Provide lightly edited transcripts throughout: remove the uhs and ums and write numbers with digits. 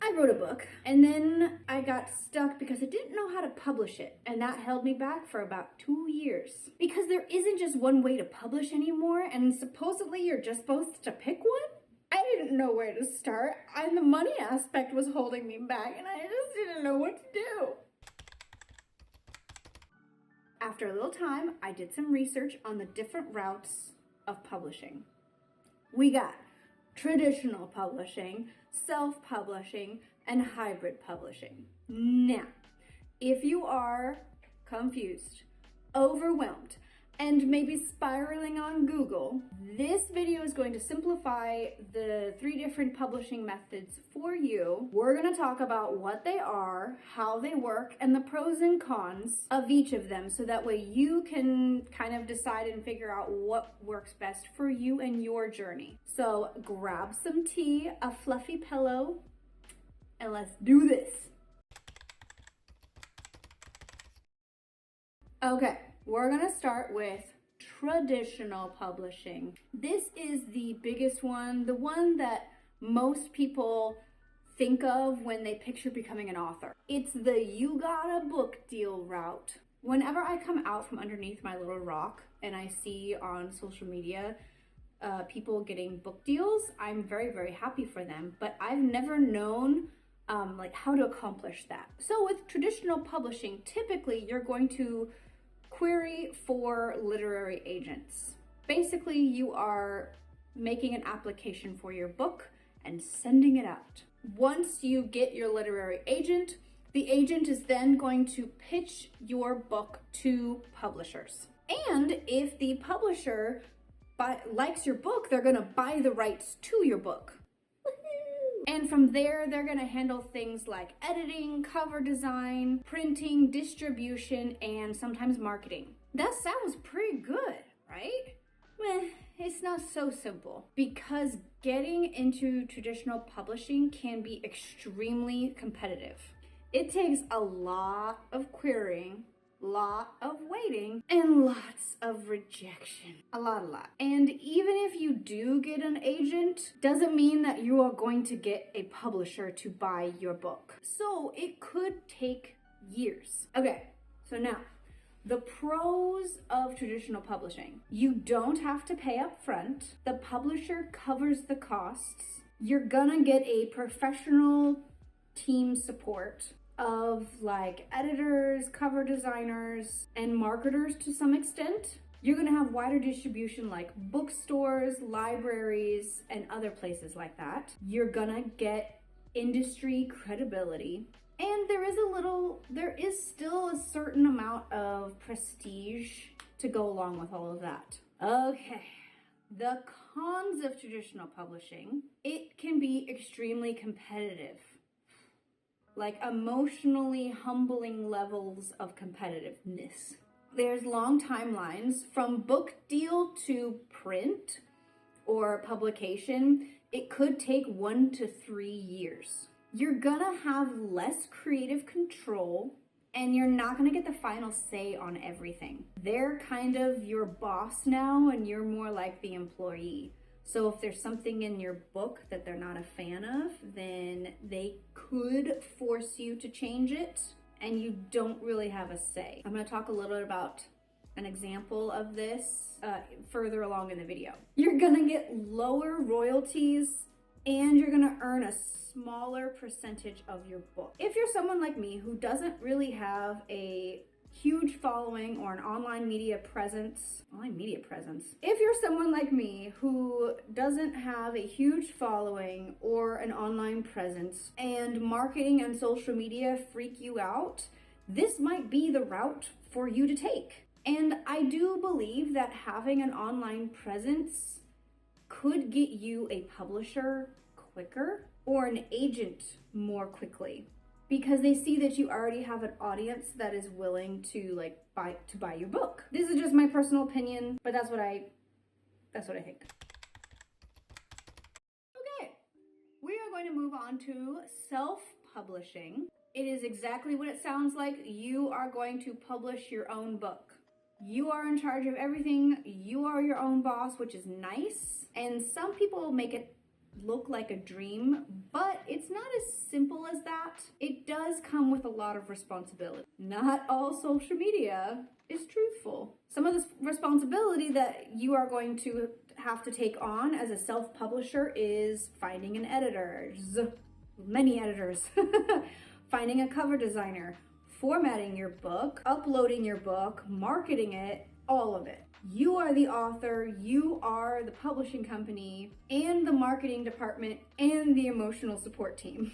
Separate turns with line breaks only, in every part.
I wrote a book and then I got stuck because I didn't know how to publish it, and that held me back for about 2 years. Because there isn't just one way to publish anymore, and supposedly you're just supposed to pick one. I didn't know where to start, and the money aspect was holding me back, and I just didn't know what to do. After a little time, I did some research on the different routes of publishing. We got traditional publishing, self-publishing, and hybrid publishing. Now, if you are confused, overwhelmed, and maybe spiraling on Google, this video is going to simplify the 3 different publishing methods for you. We're going to talk about what they are, how they work, and the pros and cons of each of them, so that way you can kind of decide and figure out what works best for you and your journey. So grab some tea, a fluffy pillow, and let's do this. Okay. We're gonna start with traditional publishing. This is the biggest one, the one that most people think of when they picture becoming an author. It's the you got a book deal route. Whenever I come out from underneath my little rock and I see on social media people getting book deals, I'm very, very happy for them, but I've never known like how to accomplish that. So with traditional publishing, typically you're going to query for literary agents. Basically, you are making an application for your book and sending it out. Once you get your literary agent, the agent is then going to pitch your book to publishers. And if the publisher likes your book, they're gonna buy the rights to your book. And from there, they're gonna handle things like editing, cover design, printing, distribution, and sometimes marketing. That sounds pretty good, right? Well, it's not so simple, because getting into traditional publishing can be extremely competitive. It takes a lot of querying, lot of waiting, and lots of rejection. A lot. And even if you do get an agent, doesn't mean that you are going to get a publisher to buy your book. So it could take years. Okay, so now, the pros of traditional publishing. You don't have to pay up front. The publisher covers the costs. You're gonna get a professional team support of like editors, cover designers, and marketers to some extent. You're gonna have wider distribution like bookstores, libraries, and other places like that. You're gonna get industry credibility. And there is still a certain amount of prestige to go along with all of that. Okay, the cons of traditional publishing. It can be extremely competitive. Like emotionally humbling levels of competitiveness. There's long timelines from book deal to print or publication. It could take 1 to 3 years. You're gonna have less creative control, and you're not gonna get the final say on everything. They're kind of your boss now, and you're more like the employee. So if there's something in your book that they're not a fan of, then they could force you to change it, and you don't really have a say. I'm gonna talk a little bit about an example of this further along in the video. You're gonna get lower royalties, and you're gonna earn a smaller percentage of your book. If you're someone like me who doesn't really have a huge following or an online media presence. If you're someone like me who doesn't have a huge following or an online presence, and marketing and social media freak you out, this might be the route for you to take. And I do believe that having an online presence could get you a publisher quicker or an agent more quickly, because they see that you already have an audience that is willing to buy your book. This is just my personal opinion, but that's what I think. Okay, we are going to move on to self-publishing. It is exactly what it sounds like. You are going to publish your own book. You are in charge of everything. You are your own boss, which is nice. And some people make it look like a dream, but it's not as simple does come with a lot of responsibility. Not all social media is truthful. Some of the responsibility that you are going to have to take on as a self-publisher is finding an editor, many editors, finding a cover designer, formatting your book, uploading your book, marketing it, all of it. You are the author, you are the publishing company, and the marketing department, and the emotional support team.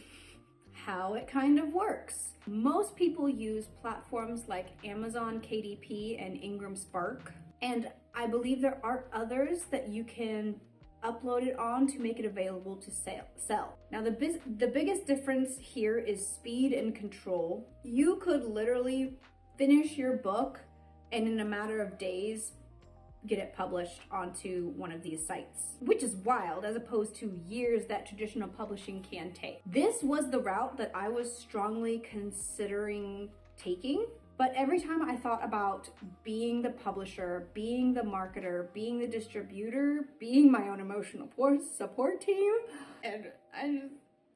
How it kind of works. Most people use platforms like Amazon KDP and Ingram Spark, and I believe there are others that you can upload it on to make it available to sell. Now the biggest difference here is speed and control. You could literally finish your book and in a matter of days get it published onto one of these sites, which is wild as opposed to years that traditional publishing can take. This was the route that I was strongly considering taking, but every time I thought about being the publisher, being the marketer, being the distributor, being my own emotional support team, and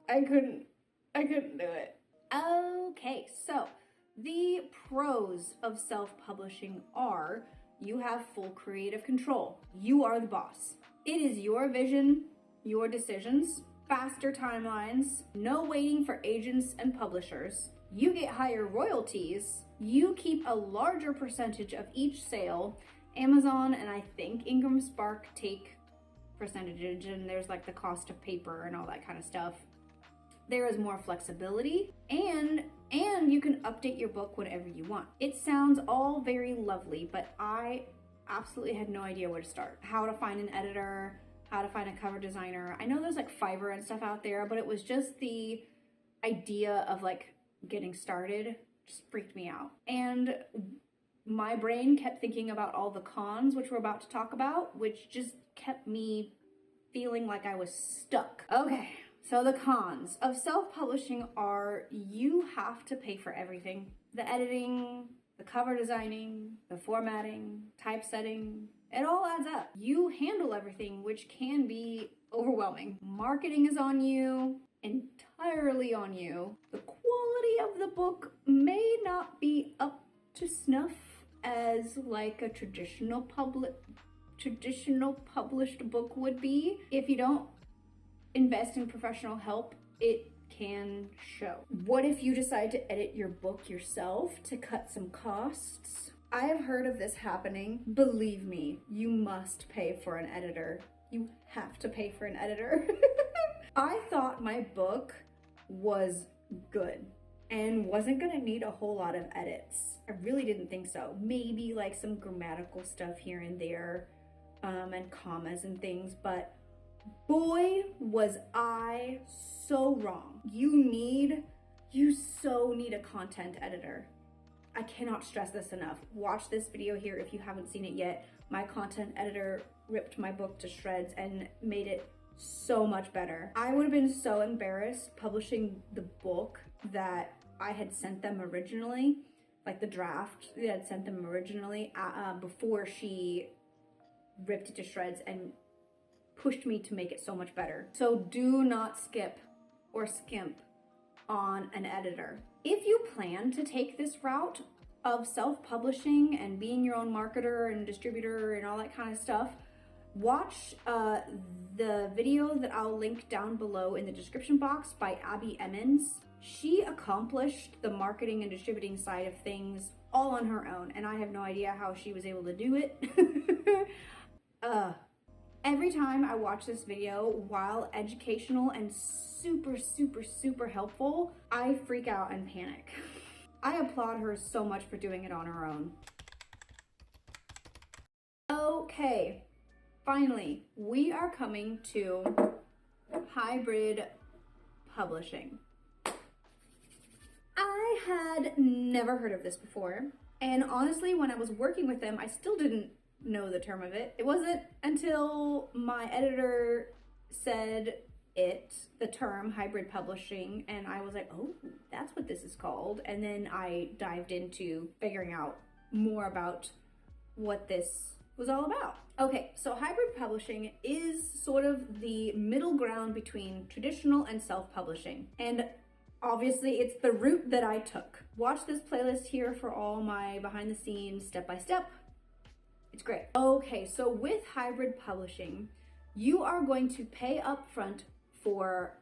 I couldn't do it. Okay, so the pros of self-publishing are you have full creative control. You are the boss. It is your vision, your decisions, faster timelines, no waiting for agents and publishers. You get higher royalties. You keep a larger percentage of each sale. Amazon and I think Ingram Spark take percentage, and there's like the cost of paper and all that kind of stuff. There is more flexibility, and you can update your book whenever you want. It sounds all very lovely, but I absolutely had no idea where to start. How to find an editor, how to find a cover designer. I know there's like Fiverr and stuff out there, but it was just the idea of like getting started just freaked me out. And my brain kept thinking about all the cons, which we're about to talk about, which just kept me feeling like I was stuck. Okay. So the cons of self-publishing are you have to pay for everything. The editing, the cover designing, the formatting, typesetting, it all adds up. You handle everything, which can be overwhelming. Marketing is on you, entirely on you. The quality of the book may not be up to snuff as like a traditional published book would be. If you don't invest in professional help, it can show. What if you decide to edit your book yourself to cut some costs? I have heard of this happening. Believe me, you must pay for an editor. You have to pay for an editor. I thought my book was good and wasn't gonna need a whole lot of edits. I really didn't think so. Maybe like some grammatical stuff here and there, and commas and things, but boy, was I so wrong. You so need a content editor. I cannot stress this enough. Watch this video here if you haven't seen it yet. My content editor ripped my book to shreds and made it so much better. I would have been so embarrassed publishing the book that I had sent them originally, like the draft that I had sent them originally, before she ripped it to shreds and pushed me to make it so much better. So do not skip or skimp on an editor. If you plan to take this route of self-publishing and being your own marketer and distributor and all that kind of stuff, watch the video that I'll link down below in the description box by Abby Emmons. She accomplished the marketing and distributing side of things all on her own, and I have no idea how she was able to do it. Every time I watch this video, while educational and super helpful, I freak out and panic. I applaud her so much for doing it on her own. Okay, finally, we are coming to hybrid publishing. I had never heard of this before, and honestly, when I was working with them, I still didn't know the term of it. It wasn't until my editor said the term hybrid publishing, and I was like, oh, that's what this is called. And then I dived into figuring out more about what this was all about. Okay, so hybrid publishing is sort of the middle ground between traditional and self-publishing. And obviously it's the route that I took. Watch this playlist here for all my behind the scenes, step by step. It's great. Okay, so with hybrid publishing, you are going to pay upfront for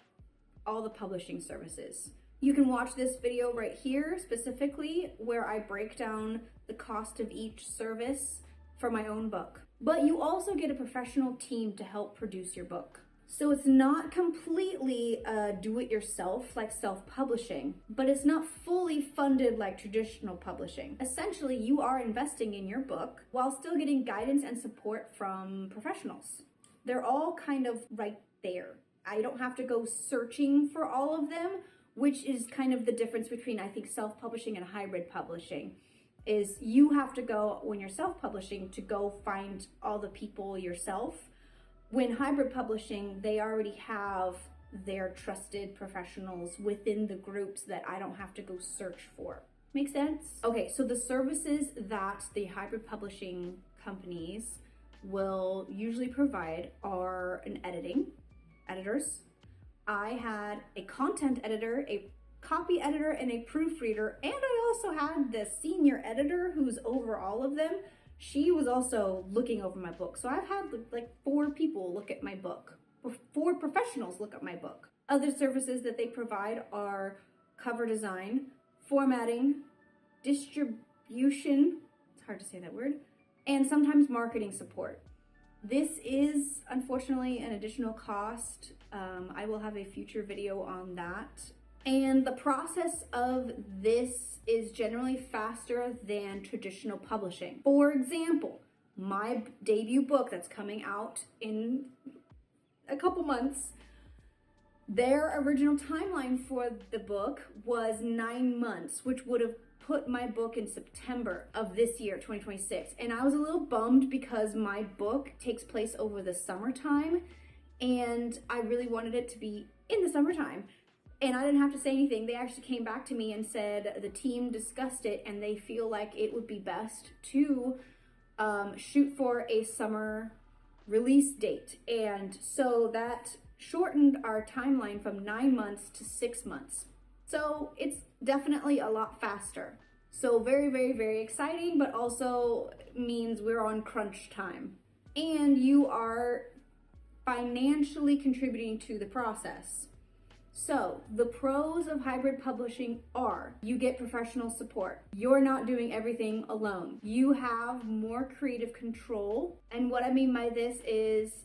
all the publishing services. You can watch this video right here specifically where I break down the cost of each service for my own book. But you also get a professional team to help produce your book. So it's not completely do-it-yourself like self-publishing, but it's not fully funded like traditional publishing. Essentially, you are investing in your book while still getting guidance and support from professionals. They're all kind of right there. I don't have to go searching for all of them, which is kind of the difference between, I think, self-publishing and hybrid publishing. Is you have to go, when you're self-publishing, to go find all the people yourself. When hybrid publishing, they already have their trusted professionals within the groups that I don't have to go search for. Make sense? Okay, so the services that the hybrid publishing companies will usually provide are editors. I had a content editor, a copy editor, and a proofreader, and I also had the senior editor who's over all of them. She was also looking over my book. So I've had like 4 people look at my book, or 4 professionals look at my book. Other services that they provide are cover design, formatting, distribution, it's hard to say that word, and sometimes marketing support. This is unfortunately an additional cost. I will have a future video on that. And the process of this is generally faster than traditional publishing. For example, my debut book that's coming out in a couple months, their original timeline for the book was 9 months, which would have put my book in September of this year, 2026. And I was a little bummed because my book takes place over the summertime and I really wanted it to be in the summertime. And I didn't have to say anything. They actually came back to me and said the team discussed it and they feel like it would be best to shoot for a summer release date. And so that shortened our timeline from 9 months to 6 months. So it's definitely a lot faster. So very, very, very exciting, but also means we're on crunch time. And you are financially contributing to the process. So the pros of hybrid publishing are you get professional support. You're not doing everything alone. You have more creative control. And what I mean by this is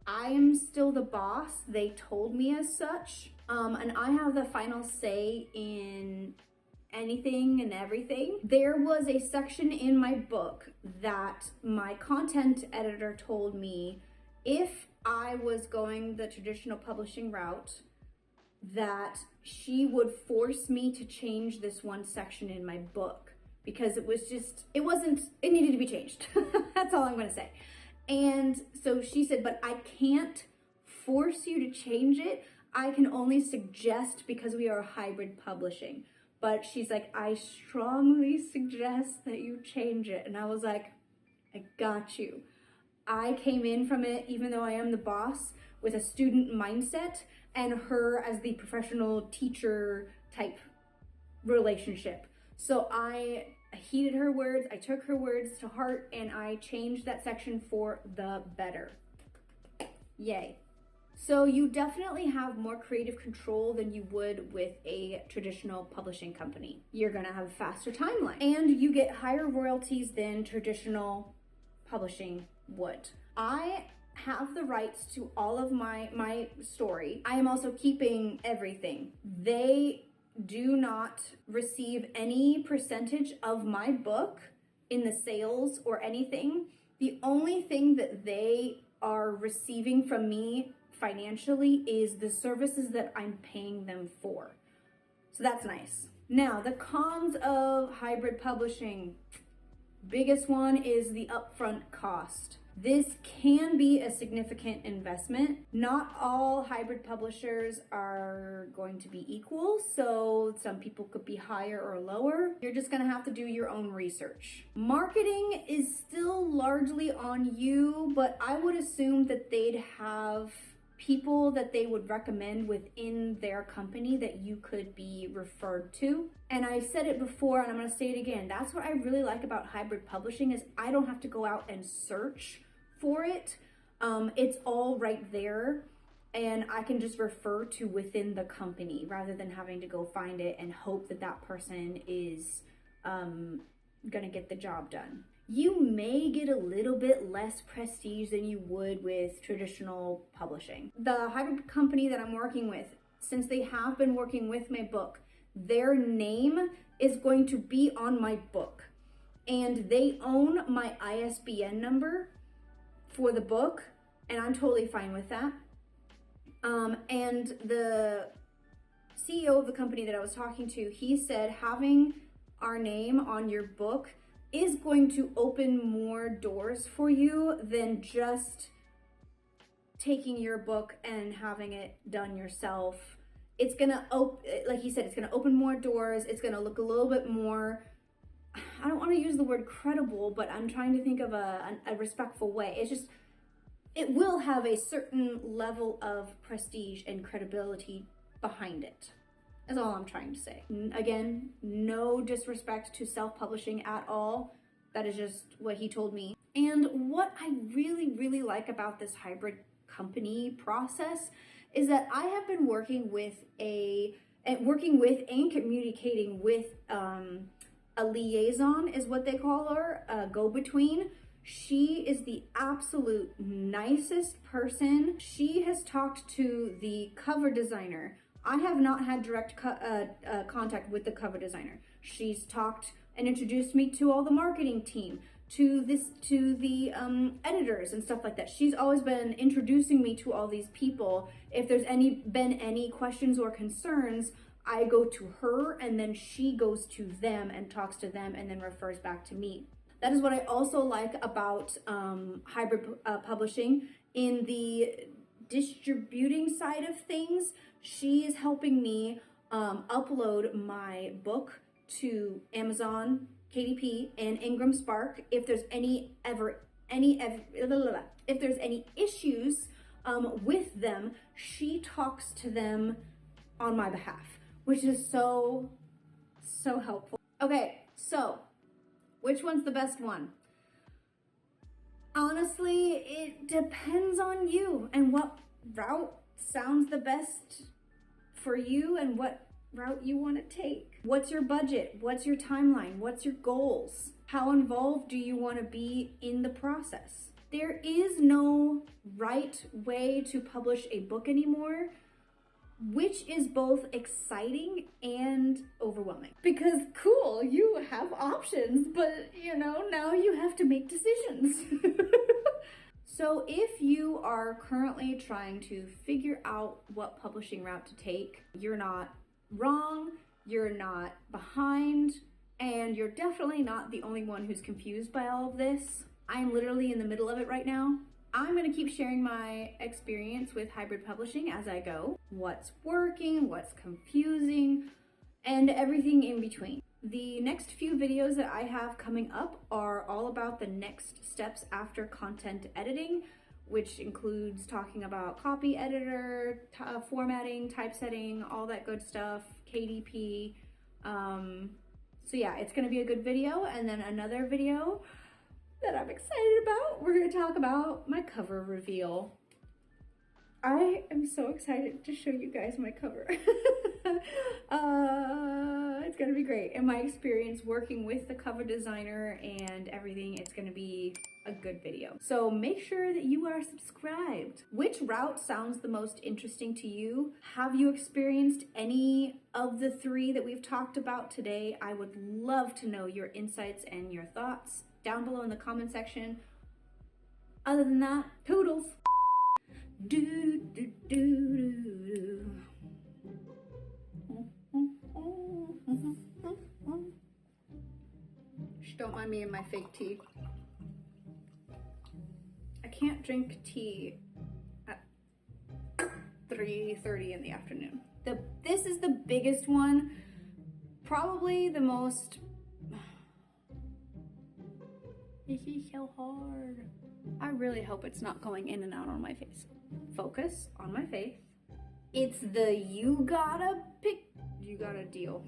I am still the boss. They told me as such. And I have the final say in anything and everything. There was a section in my book that my content editor told me if I was going the traditional publishing route, that she would force me to change this one section in my book because it needed to be changed. That's all I'm gonna say. And so she said, but I can't force you to change it. I can only suggest because we are hybrid publishing. But she's like, I strongly suggest that you change it. And I was like, I got you. I came in from it, even though I am the boss, with a student mindset and her as the professional teacher type relationship. So I heeded her words, I took her words to heart, and I changed that section for the better. Yay. So you definitely have more creative control than you would with a traditional publishing company. You're gonna have a faster timeline and you get higher royalties than traditional publishing would. I have the rights to all of my story. I am also keeping everything. They do not receive any percentage of my book in the sales or anything. The only thing that they are receiving from me financially is the services that I'm paying them for. So that's nice. Now, the cons of hybrid publishing. Biggest one is the upfront cost. This can be a significant investment. Not all hybrid publishers are going to be equal, so some people could be higher or lower. You're just gonna have to do your own research. Marketing is still largely on you, but I would assume that they'd have people that they would recommend within their company that you could be referred to. And I said it before and I'm going to say it again. That's what I really like about hybrid publishing is I don't have to go out and search for it. It's all right there and I can just refer to within the company rather than having to go find it and hope that that person is gonna get the job done. You may get a little bit less prestige than you would with traditional publishing. The hybrid company that I'm working with, since they have been working with my book, their name is going to be on my book and they own my ISBN number for the book and I'm totally fine with that. And the CEO of the company that I was talking to, he said having our name on your book is going to open more doors for you than just taking your book and having it done yourself. It's gonna like he said, it's gonna open more doors. It's gonna look a little bit more, I don't want to use the word credible, but I'm trying to think of a respectful way. It's just, it will have a certain level of prestige and credibility behind it. That's all I'm trying to say. Again, no disrespect to self-publishing at all. That is just what he told me. And what I really, really like about this hybrid company process is that I have been working with and communicating with a liaison is what they call her, a go-between. She is the absolute nicest person. She has talked to the cover designer. I have not had direct contact with the cover designer. She's talked and introduced me to all the marketing team, to the editors and stuff like that. She's always been introducing me to all these people. If there's been any questions or concerns, I go to her and then she goes to them and talks to them and then refers back to me. That is what I also like about hybrid publishing. In the distributing side of things, she is helping me upload my book to Amazon, KDP, and Ingram Spark. If there's any issues with them, she talks to them on my behalf, which is so helpful. Okay, so which one's the best one? Honestly, it depends on you and what route sounds the best for you and what route you want to take. What's your budget? What's your timeline? What's your goals? How involved do you want to be in the process? There is no right way to publish a book anymore, which is both exciting and overwhelming. Because cool, you have options, but you know, now you have to make decisions. So if you are currently trying to figure out what publishing route to take, you're not wrong, you're not behind, and you're definitely not the only one who's confused by all of this. I'm literally in the middle of it right now. I'm gonna keep sharing my experience with hybrid publishing as I go. What's working, what's confusing, and everything in between. The next few videos that I have coming up are all about the next steps after content editing, which includes talking about copy editor, formatting, typesetting, all that good stuff, KDP. So yeah, it's gonna be a good video. And then another video that I'm excited about, we're gonna talk about my cover reveal. I am so excited to show you guys my cover. It's gonna be great. And my experience working with the cover designer and everything, it's gonna be a good video. So make sure that you are subscribed. Which route sounds the most interesting to you? Have you experienced any of the three that we've talked about today? I would love to know your insights and your thoughts down below in the comment section. Other than that, toodles. Do, do, do, do. Shh, don't mind me and my fake tea. I can't drink tea at 3:30 in the afternoon. This is the biggest one, probably the most. This is so hard. I really hope it's not going in and out on my face. focus on my faith. It's the you gotta deal.